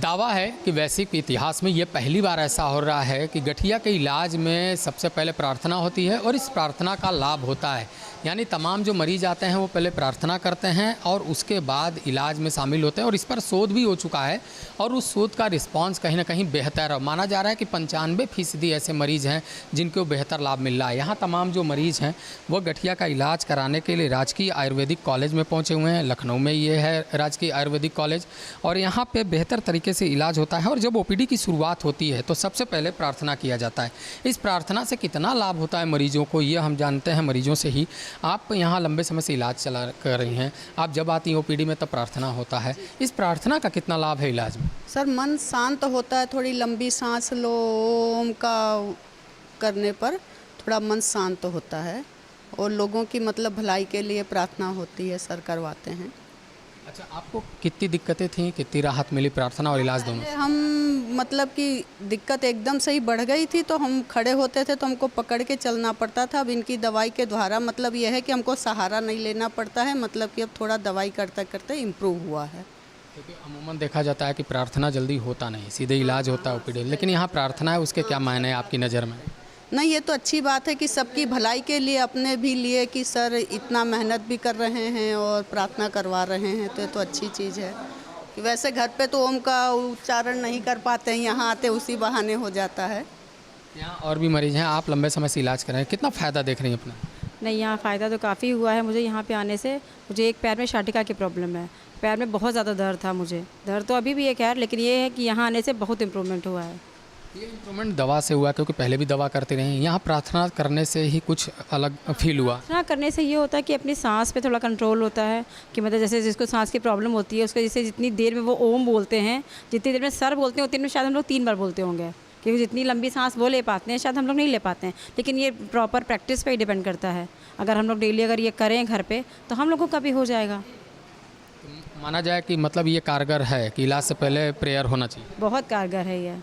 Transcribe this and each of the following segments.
दावा है कि वैश्विक इतिहास में ये पहली बार ऐसा हो रहा है कि गठिया के इलाज में सबसे पहले प्रार्थना होती है और इस प्रार्थना का लाभ होता है। यानी तमाम जो मरीज आते हैं वो पहले प्रार्थना करते हैं और उसके बाद इलाज में शामिल होते हैं और इस पर शोध भी हो चुका है और उस शोध का रिस्पांस कहीं ना कहीं बेहतर है। माना जा रहा है कि 95% ऐसे मरीज़ हैं जिनको बेहतर लाभ मिल रहा है। यहाँ तमाम जो मरीज़ हैं वो गठिया का इलाज कराने के लिए राजकीय आयुर्वेदिक कॉलेज में पहुँचे हुए हैं। लखनऊ में ये है राजकीय आयुर्वेदिक कॉलेज और यहाँ पर बेहतर तरीके से इलाज होता है। और जब OPD की शुरुआत होती है तो सबसे पहले प्रार्थना किया जाता है। इस प्रार्थना से कितना लाभ होता है मरीजों को ये हम जानते हैं मरीजों से ही। आप यहाँ लंबे समय से इलाज चला कर रही हैं, आप जब आती हैं OPD में तब प्रार्थना होता है। इस प्रार्थना का कितना लाभ है इलाज में? सर मन शांत होता है, थोड़ी लंबी सांस लो ओम का करने पर थोड़ा मन शांत होता है और लोगों की मतलब भलाई के लिए प्रार्थना होती है, सर करवाते हैं। अच्छा, आपको कितनी दिक्कतें थी, कितनी राहत मिली प्रार्थना और इलाज दोनों? हम मतलब कि दिक्कत एकदम से ही बढ़ गई थी तो हम खड़े होते थे तो हमको पकड़ के चलना पड़ता था। अब इनकी दवाई के द्वारा मतलब यह है कि हमको सहारा नहीं लेना पड़ता है, मतलब कि अब थोड़ा दवाई करते करते इम्प्रूव हुआ है। क्योंकि अमूमन देखा जाता है कि प्रार्थना जल्दी होता नहीं, सीधे इलाज होता है OPD, लेकिन यहाँ प्रार्थना है, उसके क्या मायने हैं आपकी नज़र में? नहीं, ये तो अच्छी बात है कि सबकी भलाई के लिए, अपने भी लिए कि सर इतना मेहनत भी कर रहे हैं और प्रार्थना करवा रहे हैं तो ये तो अच्छी चीज़ है। कि वैसे घर पे तो ओम का उच्चारण नहीं कर पाते हैं, यहाँ आते उसी बहाने हो जाता है। यहाँ और भी मरीज हैं, आप लंबे समय से इलाज कर रहे हैं, कितना फ़ायदा देख रही हैं अपना? नहीं, यहाँ फ़ायदा तो काफ़ी हुआ है मुझे यहाँ पे आने से। मुझे एक पैर में शाटिका की प्रॉब्लम है, पैर में बहुत ज़्यादा दर्द था मुझे, दर्द तो अभी भी है खैर, लेकिन ये है कि यहाँ आने से बहुत इम्प्रूवमेंट हुआ है। ये इम्प्रूवमेंट दवा से हुआ क्योंकि पहले भी दवा करते रहे हैं, यहाँ प्रार्थना करने से ही कुछ अलग फील हुआ? प्रार्थना करने से ये होता है कि अपनी सांस पे थोड़ा कंट्रोल होता है कि मतलब जैसे जिसको सांस की प्रॉब्लम होती है उसको जैसे जितनी देर में वो ओम बोलते हैं, जितनी देर में सर बोलते हैं उतनी देर में शायद हम लोग 3 बार बोलते होंगे, क्योंकि जितनी लंबी सांस वो ले पाते हैं शायद हम लोग नहीं ले पाते हैं। लेकिन ये प्रॉपर प्रैक्टिस पर ही डिपेंड करता है। अगर हम लोग डेली अगर ये करें घर पर तो हम लोग को कभी हो जाएगा। माना जाए कि मतलब ये कारगर है कि इलाज से पहले प्रेयर होना चाहिए? बहुत कारगर है ये।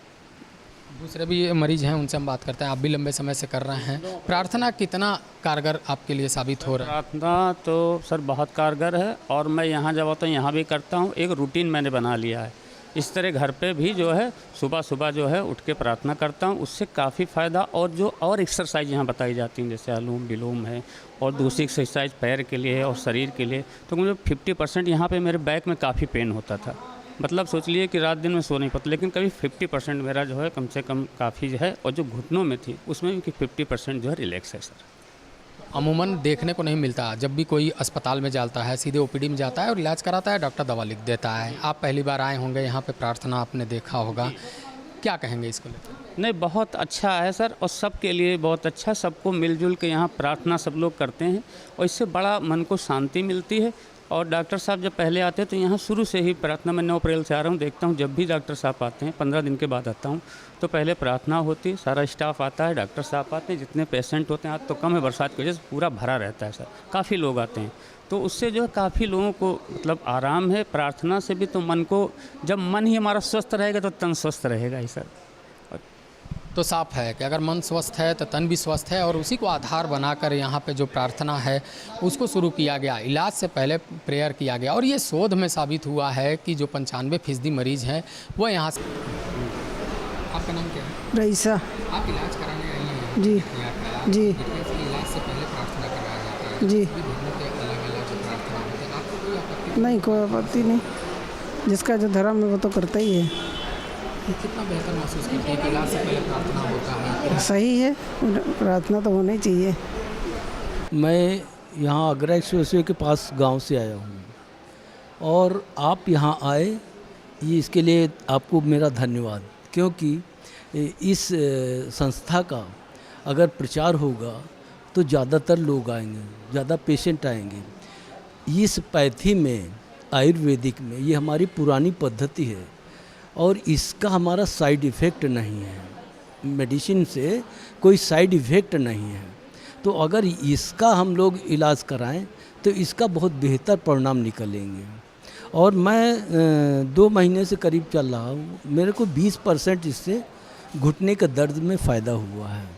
दूसरे भी मरीज हैं, उनसे हम बात करते हैं। आप भी लंबे समय से कर रहे हैं, प्रार्थना कितना कारगर आपके लिए साबित हो रहा है? प्रार्थना तो सर बहुत कारगर है और मैं यहाँ जब आता हूँ यहाँ भी करता हूँ। एक रूटीन मैंने बना लिया है, इस तरह घर पे भी जो है सुबह सुबह जो है उठ के प्रार्थना करता हूँ, उससे काफ़ी फ़ायदा। और जो और एक्सरसाइज यहाँ बताई जाती हैं जैसे अनुलोम विलोम है और दूसरी एक्सरसाइज पैर के लिए है और शरीर के लिए, तो मुझे 50% यहाँ पे मेरे बैक में काफ़ी पेन होता था। मतलब सोच लिए कि रात दिन में सो नहीं पाता, लेकिन कभी 50% मेरा जो है कम से कम काफ़ी जो है, और जो घुटनों में थी उसमें भी 50% जो है रिलैक्स है सर। अमूमन देखने को नहीं मिलता, जब भी कोई अस्पताल में जाता है सीधे OPD में जाता है और इलाज कराता है, डॉक्टर दवा लिख देता है। आप पहली बार आए होंगे यहाँ पे, प्रार्थना आपने देखा होगा, क्या कहेंगे इसको लेकर? नहीं, बहुत अच्छा है सर और सबके लिए बहुत अच्छा। सबको मिलजुल के यहाँ प्रार्थना सब लोग करते हैं और इससे बड़ा मन को शांति मिलती है। और डॉक्टर साहब जब पहले आते हैं तो यहाँ शुरू से ही प्रार्थना, मैं 9 अप्रैल से आ रहा हूँ, देखता हूँ जब भी डॉक्टर साहब आते हैं 15 दिन के बाद आता हूँ तो पहले प्रार्थना होती है, सारा स्टाफ आता है, डॉक्टर साहब आते हैं, जितने पेशेंट होते हैं, आज तो कम है बरसात की वजह से पूरा भरा रहता है सर, काफ़ी लोग आते हैं, तो उससे जो है काफ़ी लोगों को मतलब आराम है। प्रार्थना से भी तो मन को, जब मन ही हमारा स्वस्थ रहेगा तो तन स्वस्थ रहेगा ही सर। तो साफ है कि अगर मन स्वस्थ है तो तन भी स्वस्थ है और उसी को आधार बनाकर यहाँ पे जो प्रार्थना है उसको शुरू किया गया। इलाज से पहले प्रेयर किया गया और ये शोध में साबित हुआ है कि जो 95% मरीज हैं वो यहाँ से। आपका नाम क्या है? रईसा। आप इलाज कराने आई हैं? जी जी। इलाज से पहले प्रार्थना कराया जाता है जी। अलग-अलग प्रार्थना होती है, आपको कोई आपत्ति? नहीं, कोई आपत्ति नहीं, जिसका जो धर्म है वो तो करता ही है। कितना बेहतर महसूस करते हैं कि इलाज से पहले प्रार्थना होता है? सही है, प्रार्थना तो होनी चाहिए। मैं यहाँ आगरा एक्सप्रेसवे के पास गांव से आया हूँ और आप यहाँ आए, ये इसके लिए आपको मेरा धन्यवाद, क्योंकि इस संस्था का अगर प्रचार होगा तो ज़्यादातर लोग आएंगे, ज़्यादा पेशेंट आएंगे। इस पैथी में, आयुर्वेदिक में, ये हमारी पुरानी पद्धति है और इसका हमारा साइड इफ़ेक्ट नहीं है, मेडिसिन से कोई साइड इफ़ेक्ट नहीं है। तो अगर इसका हम लोग इलाज कराएं तो इसका बहुत बेहतर परिणाम निकलेंगे। और मैं 2 महीने से करीब चल रहा हूँ, मेरे को 20% इससे घुटने के दर्द में फ़ायदा हुआ है।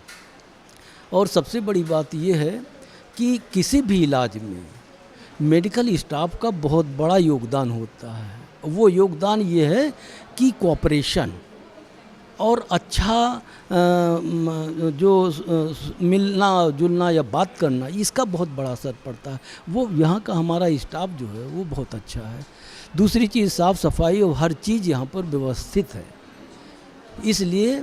और सबसे बड़ी बात यह है कि किसी भी इलाज में मेडिकल स्टाफ का बहुत बड़ा योगदान होता है। वो योगदान ये है कि कोऑपरेशन और अच्छा जो मिलना जुलना या बात करना, इसका बहुत बड़ा असर पड़ता है। वो यहाँ का हमारा स्टाफ जो है वो बहुत अच्छा है। दूसरी चीज़ साफ़ सफाई और हर चीज़ यहाँ पर व्यवस्थित है। इसलिए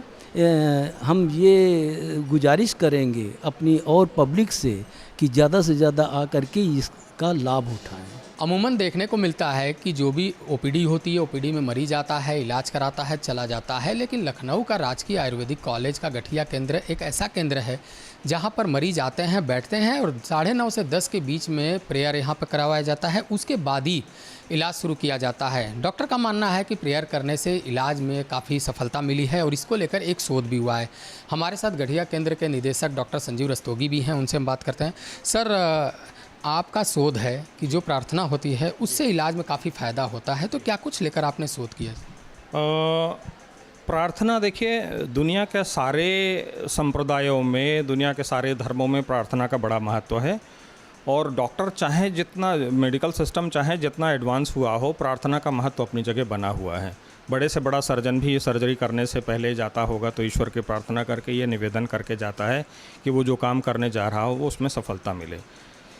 हम ये गुजारिश करेंगे अपनी और पब्लिक से कि ज़्यादा से ज़्यादा आकर के इसका लाभ उठाएं। अमूमन देखने को मिलता है कि जो भी ओपीडी होती है, ओपीडी में मरीज आता है, इलाज कराता है, चला जाता है, लेकिन लखनऊ का राजकीय आयुर्वेदिक कॉलेज का गठिया केंद्र एक ऐसा केंद्र है जहां पर मरीज आते हैं, बैठते हैं और 9:30 से 10 के बीच में प्रेयर यहां पर करवाया जाता है। उसके बाद ही इलाज शुरू किया जाता है। डॉक्टर का मानना है कि प्रेयर करने से इलाज में काफ़ी सफलता मिली है और इसको लेकर एक शोध भी हुआ है। हमारे साथ गठिया केंद्र के निदेशक डॉक्टर संजीव रस्तोगी भी हैं, उनसे हम बात करते हैं। सर, आपका शोध है कि जो प्रार्थना होती है उससे इलाज में काफ़ी फ़ायदा होता है, तो क्या कुछ लेकर आपने शोध किया? प्रार्थना, देखिए, दुनिया के सारे संप्रदायों में, दुनिया के सारे धर्मों में प्रार्थना का बड़ा महत्व है। और डॉक्टर चाहे जितना, मेडिकल सिस्टम चाहे जितना एडवांस हुआ हो, प्रार्थना का महत्व अपनी जगह बना हुआ है। बड़े से बड़ा सर्जन भी सर्जरी करने से पहले जाता होगा तो ईश्वर की प्रार्थना करके ये निवेदन करके जाता है कि वो जो काम करने जा रहा हो वो उसमें सफलता मिले।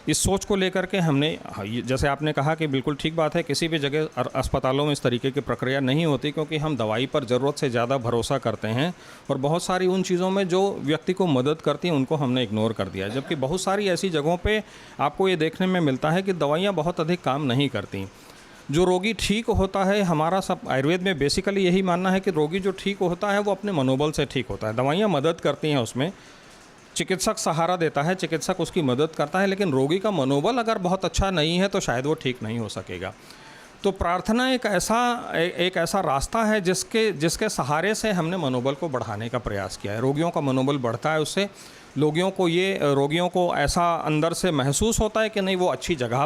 इस सोच को लेकर के हमने, जैसे आपने कहा कि बिल्कुल ठीक बात है, किसी भी जगह अस्पतालों में इस तरीके की प्रक्रिया नहीं होती, क्योंकि हम दवाई पर ज़रूरत से ज़्यादा भरोसा करते हैं और बहुत सारी उन चीज़ों में जो व्यक्ति को मदद करती हैं उनको हमने इग्नोर कर दिया। जबकि बहुत सारी ऐसी जगहों पे आपको ये देखने में मिलता है कि दवाइयाँ बहुत अधिक काम नहीं करती। जो रोगी ठीक होता है, हमारा सब आयुर्वेद में बेसिकली यही मानना है कि रोगी जो ठीक होता है वो अपने मनोबल से ठीक होता है। दवाइयाँ मदद करती हैं, उसमें चिकित्सक सहारा देता है, चिकित्सक उसकी मदद करता है, लेकिन रोगी का मनोबल अगर बहुत अच्छा नहीं है तो शायद वो ठीक नहीं हो सकेगा। तो प्रार्थना एक ऐसा रास्ता है जिसके सहारे से हमने मनोबल को बढ़ाने का प्रयास किया है। रोगियों का मनोबल बढ़ता है, उससे रोगियों को ऐसा अंदर से महसूस होता है कि नहीं, वो अच्छी जगह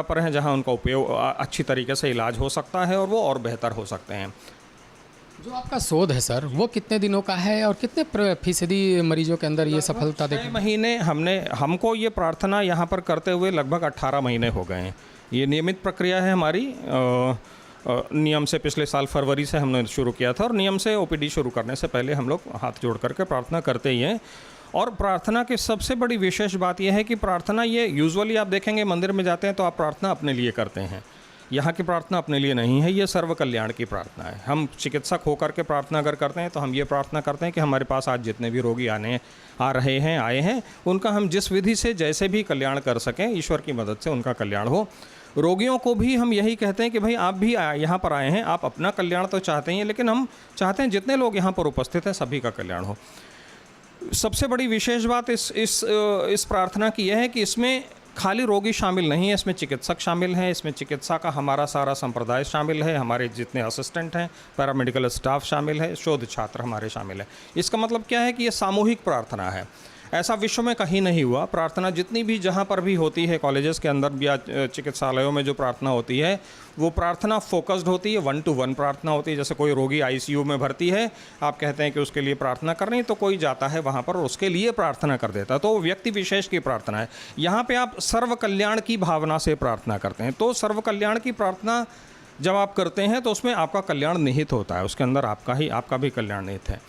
पर हैं जहाँ उनका उपयोग अच्छी तरीके से इलाज हो सकता है और वो और बेहतर हो सकते हैं। जो आपका शोध है सर, वो कितने दिनों का है और कितने फीसदी मरीजों के अंदर ये सफलता देखी? 6 महीने हमको ये प्रार्थना यहाँ पर करते हुए लगभग 18 महीने हो गए हैं। ये नियमित प्रक्रिया है हमारी। नियम से पिछले साल फरवरी से हमने शुरू किया था और नियम से ओपीडी शुरू करने से पहले हम लोग हाथ जोड़ करके प्रार्थना करते ही हैं। और प्रार्थना की सबसे बड़ी विशेष बात यह है कि प्रार्थना, ये यूजुअली आप देखेंगे मंदिर में जाते हैं तो आप प्रार्थना अपने लिए करते हैं। यहाँ की प्रार्थना अपने लिए नहीं है, ये सर्व कल्याण की प्रार्थना है। हम चिकित्सक होकर के प्रार्थना अगर करते हैं तो हम ये प्रार्थना करते हैं कि हमारे पास आज जितने भी रोगी आए हैं उनका हम जिस विधि से जैसे भी कल्याण कर सकें, ईश्वर की मदद से उनका कल्याण हो। रोगियों को भी हम यही कहते हैं कि भाई आप भी यहाँ पर आए हैं, आप अपना कल्याण तो चाहते हैं, लेकिन हम चाहते हैं जितने लोग यहाँ पर उपस्थित हैं सभी का कल्याण हो। सबसे बड़ी विशेष बात इस प्रार्थना की यह है कि इसमें खाली रोगी शामिल नहीं है, इसमें चिकित्सक शामिल हैं, इसमें चिकित्सा का हमारा सारा संप्रदाय शामिल है, हमारे जितने असिस्टेंट हैं, पैरामेडिकल स्टाफ शामिल है, शोध छात्र हमारे शामिल हैं। इसका मतलब क्या है कि ये सामूहिक प्रार्थना है। ऐसा विश्व में कहीं नहीं हुआ। प्रार्थना जितनी भी जहाँ पर भी होती है, कॉलेजेस के अंदर या चिकित्सालयों में जो प्रार्थना होती है, वो प्रार्थना फोकस्ड होती है, 1-to-1 प्रार्थना होती है। जैसे कोई रोगी आईसीयू में भर्ती है, आप कहते हैं कि उसके लिए प्रार्थना करनी, तो कोई जाता है वहाँ पर और उसके लिए प्रार्थना कर देता है, तो वो व्यक्ति विशेष की प्रार्थना है। यहाँ पे आप सर्व कल्याण की भावना से प्रार्थना करते हैं। तो सर्व कल्याण की प्रार्थना जब आप करते हैं तो उसमें आपका कल्याण निहित होता है, उसके अंदर आपका भी कल्याण निहित है।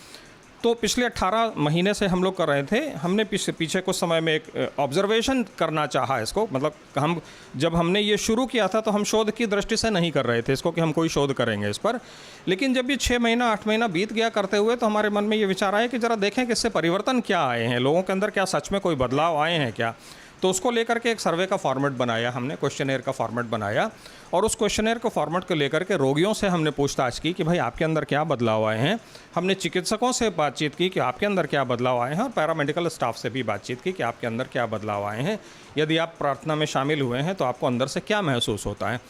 तो पिछले 18 महीने से हम लोग कर रहे थे। हमने पीछे कुछ समय में एक ऑब्जर्वेशन करना चाहा इसको, मतलब जब हमने ये शुरू किया था तो हम शोध की दृष्टि से नहीं कर रहे थे इसको कि हम कोई शोध करेंगे इस पर। लेकिन जब ये 6 महीना 8 महीना बीत गया करते हुए, तो हमारे मन में ये विचार आया कि ज़रा देखें कि इससे परिवर्तन क्या आए हैं, लोगों के अंदर क्या सच में कोई बदलाव आए हैं क्या। तो उसको लेकर के एक सर्वे का फॉर्मेट बनाया हमने, क्वेश्चनेयर का फॉर्मेट बनाया, और उस क्वेश्चनेयर को फॉर्मेट को लेकर के रोगियों से हमने पूछताछ की कि भाई आपके अंदर क्या बदलाव आए हैं। हमने चिकित्सकों से बातचीत की कि आपके अंदर क्या बदलाव आए हैं, और पैरामेडिकल स्टाफ से भी बातचीत की कि आपके अंदर क्या बदलाव आए हैं। यदि आप प्रार्थना में शामिल हुए हैं तो आपको अंदर से क्या महसूस होता है।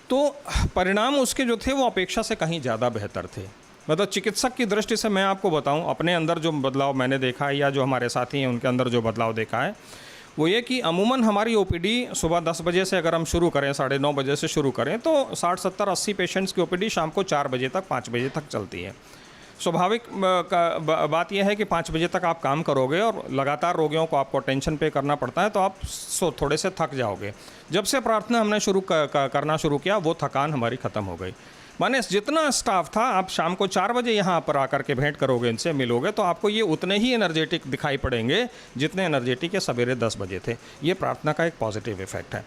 तो परिणाम उसके जो थे वो अपेक्षा से कहीं ज़्यादा बेहतर थे। मतलब चिकित्सक की दृष्टि से मैं आपको बताऊँ, अपने अंदर जो बदलाव मैंने देखा है या जो हमारे साथी हैं उनके अंदर जो बदलाव देखा है, वो ये कि अमूमन हमारी ओपीडी सुबह 10 बजे से अगर हम शुरू करें, 9:30 बजे से शुरू करें, तो 60, 70, 80 पेशेंट्स की ओपीडी शाम को 4 बजे तक, 5 बजे तक चलती है। स्वाभाविक बात यह है कि 5 बजे तक आप काम करोगे और लगातार रोगियों को आपको टेंशन पे करना पड़ता है, तो आप थोड़े से थक जाओगे। जब से प्रार्थना हमने करना शुरू किया, वो थकान हमारी ख़त्म हो गई। माने जितना स्टाफ था, आप शाम को 4 बजे यहाँ पर आकर के भेंट करोगे, इनसे मिलोगे, तो आपको ये उतने ही एनर्जेटिक दिखाई पड़ेंगे जितने एनर्जेटिक ये सवेरे 10 बजे थे। ये प्रार्थना का एक पॉजिटिव इफेक्ट है।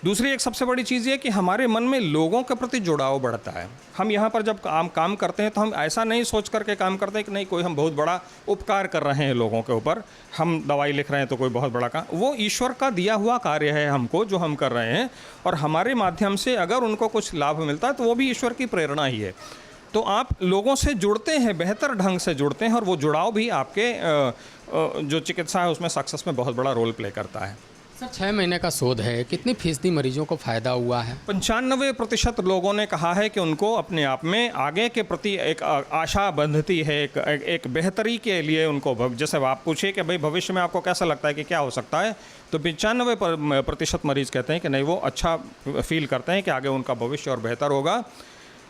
दूसरी एक सबसे बड़ी चीज़ ये कि हमारे मन में लोगों के प्रति जुड़ाव बढ़ता है। हम यहाँ पर जब काम करते हैं तो हम ऐसा नहीं सोच करके काम करते हैं कि नहीं कोई हम बहुत बड़ा उपकार कर रहे हैं लोगों के ऊपर, हम दवाई लिख रहे हैं तो कोई बहुत बड़ा काम, वो ईश्वर का दिया हुआ कार्य है हमको जो हम कर रहे हैं, और हमारे माध्यम से अगर उनको कुछ लाभ मिलता है तो वो भी ईश्वर की प्रेरणा ही है। तो आप लोगों से जुड़ते हैं, बेहतर ढंग से जुड़ते हैं, और वो जुड़ाव भी आपके जो चिकित्सा है उसमें सक्सेस में बहुत बड़ा रोल प्ले करता है। सर 6 महीने का शोध है, कितनी फीसदी मरीजों को फ़ायदा हुआ है? 95% लोगों ने कहा है कि उनको अपने आप में आगे के प्रति एक आशा बंधती है, एक बेहतरी के लिए उनको। जैसे आप पूछिए कि भाई भविष्य में आपको कैसा लगता है कि क्या हो सकता है, तो 95% मरीज कहते हैं कि नहीं, वो अच्छा फील करते हैं कि आगे उनका भविष्य और बेहतर होगा।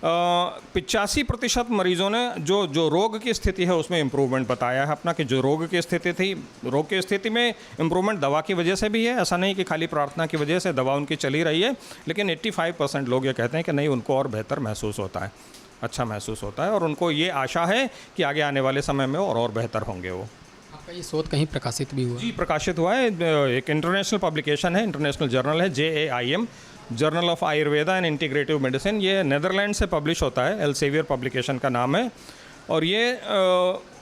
85% मरीजों ने जो रोग की स्थिति है उसमें इम्प्रूवमेंट बताया है अपना, कि जो रोग की स्थिति थी, रोग की स्थिति में इम्प्रूवमेंट दवा की वजह से भी है, ऐसा नहीं कि खाली प्रार्थना की वजह से दवा उनकी चली रही है, लेकिन 85% लोग ये कहते हैं कि नहीं, उनको और बेहतर महसूस होता है, अच्छा महसूस होता है, और उनको ये आशा है कि आगे आने वाले समय में और बेहतर होंगे वो। आपका ये शोध कहीं प्रकाशित भी हुआ? जी, प्रकाशित हुआ है, एक इंटरनेशनल पब्लिकेशन है, इंटरनेशनल जर्नल है, JAIM, journal of Ayurveda and integrative medicine. ये नेदरलैंड से पब्लिश होता है, एल्सेवियर पब्लिकेशन का नाम है, और ये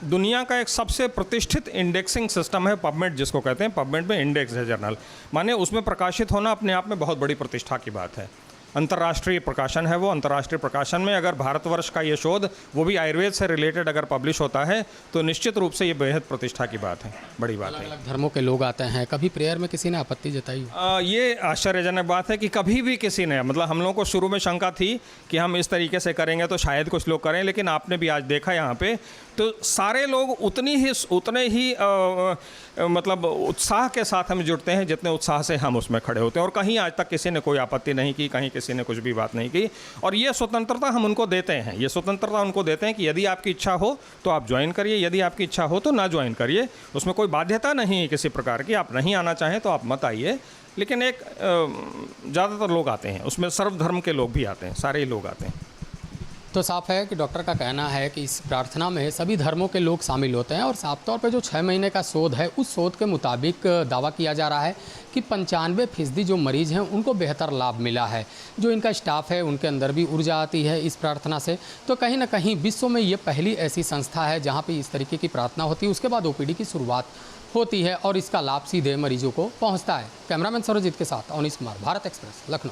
दुनिया का एक सबसे प्रतिष्ठित इंडेक्सिंग सिस्टम है, पबमेड जिसको कहते हैं। पबमेड में इंडेक्स है जर्नल, माने उसमें प्रकाशित होना अपने आप में बहुत बड़ी प्रतिष्ठा की बात है। अंतर्राष्ट्रीय प्रकाशन है वो। अंतर्राष्ट्रीय प्रकाशन में अगर भारतवर्ष का ये शोध, वो भी आयुर्वेद से रिलेटेड, अगर पब्लिश होता है तो निश्चित रूप से ये बेहद प्रतिष्ठा की बात है, बड़ी बात है। अलग धर्मों के लोग आते हैं, कभी प्रेयर में किसी ने आपत्ति जताई? ये आश्चर्यजनक बात है कि कभी भी किसी ने, मतलब हम लोगों को शुरू में शंका थी कि हम इस तरीके से करेंगे तो शायद कुछ लोग करें, लेकिन आपने भी आज देखा यहाँ पे, तो सारे लोग उतने ही मतलब उत्साह के साथ हम जुड़ते हैं जितने उत्साह से हम उसमें खड़े होते हैं, और कहीं आज तक किसी ने कोई आपत्ति नहीं की, कहीं किसी ने कुछ भी बात नहीं की। और ये स्वतंत्रता हम उनको देते हैं, ये स्वतंत्रता उनको देते हैं कि यदि आपकी इच्छा हो तो आप ज्वाइन करिए, यदि आपकी इच्छा हो तो ना ज्वाइन करिए, उसमें कोई बाध्यता नहीं है किसी प्रकार की। आप नहीं आना चाहें तो आप मत आइए, लेकिन एक ज़्यादातर लोग आते हैं, उसमें सर्वधर्म के लोग भी आते हैं, सारे ही लोग आते हैं। तो साफ है कि डॉक्टर का कहना है कि इस प्रार्थना में सभी धर्मों के लोग शामिल होते हैं, और साफ तौर पे जो 6 महीने का शोध है, उस शोध के मुताबिक दावा किया जा रहा है कि 95% जो मरीज़ हैं उनको बेहतर लाभ मिला है। जो इनका स्टाफ है उनके अंदर भी ऊर्जा आती है इस प्रार्थना से। तो कहीं ना कहीं विश्व में ये पहली ऐसी संस्था है जहाँ पर इस तरीके की प्रार्थना होती है, उसके बाद OPD की शुरुआत होती है और इसका लाभ सीधे मरीजों को पहुँचता है। कैमरामैन सरोजित के साथ अवनीश कुमार, भारत एक्सप्रेस, लखनऊ।